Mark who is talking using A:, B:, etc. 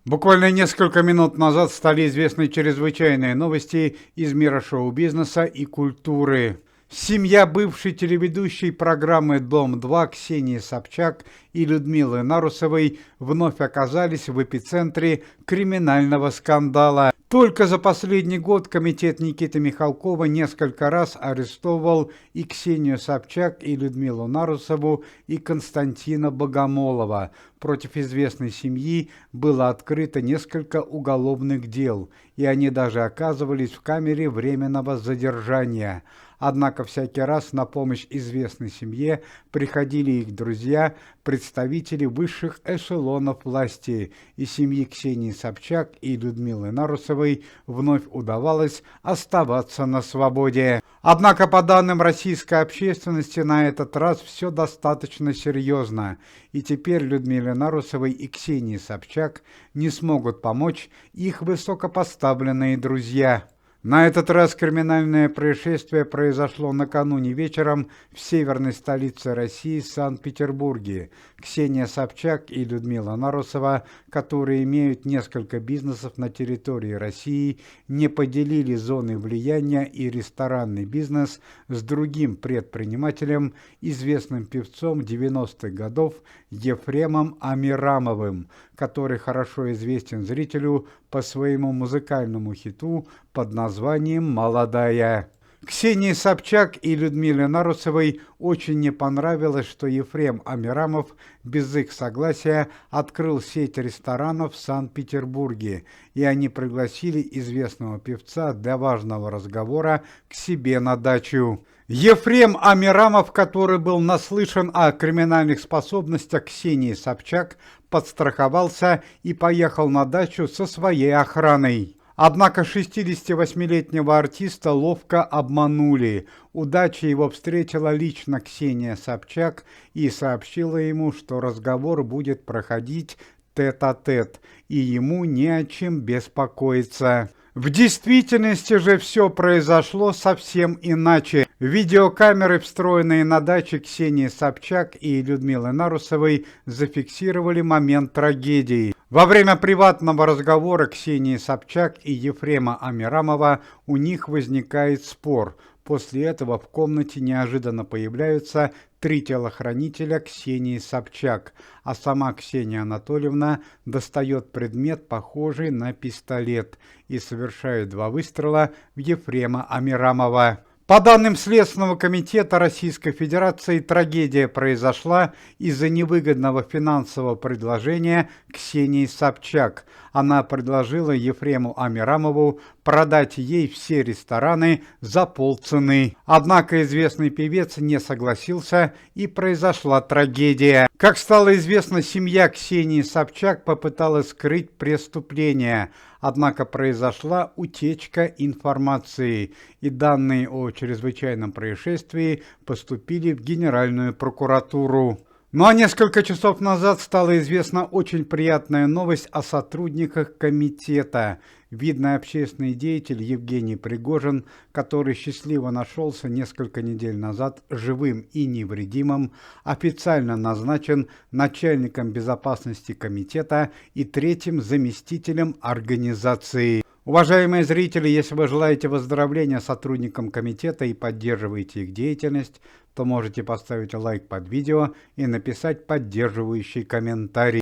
A: Буквально несколько минут назад стали известны чрезвычайные новости из мира шоу-бизнеса и культуры. Семья бывшей телеведущей программы «Дом-2» Ксении Собчак и Людмилы Нарусовой вновь оказались в эпицентре криминального скандала. Только за последний год комитет Никиты Михалкова несколько раз арестовывал и Ксению Собчак, и Людмилу Нарусову, и Константина Богомолова. Против известной семьи было открыто несколько уголовных дел, и они даже оказывались в камере временного задержания. Однако всякий раз на помощь известной семье приходили их друзья, представители высших эшелонов власти, и семьи Ксении Собчак и Людмилы Нарусовой вновь удавалось оставаться на свободе. Однако, по данным российской общественности, на этот раз все достаточно серьезно, и теперь Людмиле Нарусовой и Ксении Собчак не смогут помочь их высокопоставленные друзья. На этот раз криминальное происшествие произошло накануне вечером в северной столице России, Санкт-Петербурге. Ксения Собчак и Людмила Нарусова, которые имеют несколько бизнесов на территории России, не поделили зоны влияния и ресторанный бизнес с другим предпринимателем, известным певцом 90-х годов Ефремом Амирамовым, который хорошо известен зрителю по своему музыкальному хиту под названием «Молодая». Ксении Собчак и Людмиле Нарусовой очень не понравилось, что Ефрем Амирамов без их согласия открыл сеть ресторанов в Санкт-Петербурге, и они пригласили известного певца для важного разговора к себе на дачу. Ефрем Амирамов, который был наслышан о криминальных способностях Ксении Собчак, подстраховался и поехал на дачу со своей охраной. Однако 68-летнего артиста ловко обманули. Удача его встретила лично Ксения Собчак и сообщила ему, что разговор будет проходить тет-а-тет, и ему не о чем беспокоиться. В действительности же все произошло совсем иначе. Видеокамеры, встроенные на даче Ксении Собчак и Людмилы Нарусовой, зафиксировали момент трагедии. Во время приватного разговора Ксении Собчак и Ефрема Амирамова у них возникает спор. После этого в комнате неожиданно появляются 3 телохранителя Ксении Собчак, а сама Ксения Анатольевна достает предмет, похожий на пистолет, и совершает 2 выстрела в Ефрема Амирамова. По данным Следственного комитета Российской Федерации, трагедия произошла из-за невыгодного финансового предложения Ксении Собчак. Она предложила Ефрему Амирамову продать ей все рестораны за полцены. Однако известный певец не согласился, и произошла трагедия. Как стало известно, семья Ксении Собчак попыталась скрыть преступление. Однако произошла утечка информации, и данные о чрезвычайном происшествии поступили в Генеральную прокуратуру. Ну а несколько часов назад стала известна очень приятная новость о сотрудниках комитета. Видный общественный деятель Евгений Пригожин, который счастливо нашелся несколько недель назад живым и невредимым, официально назначен начальником безопасности комитета и 3-м заместителем организации. Уважаемые зрители, если вы желаете выздоровления сотрудникам комитета и поддерживаете их деятельность, то можете поставить лайк под видео и написать поддерживающий комментарий.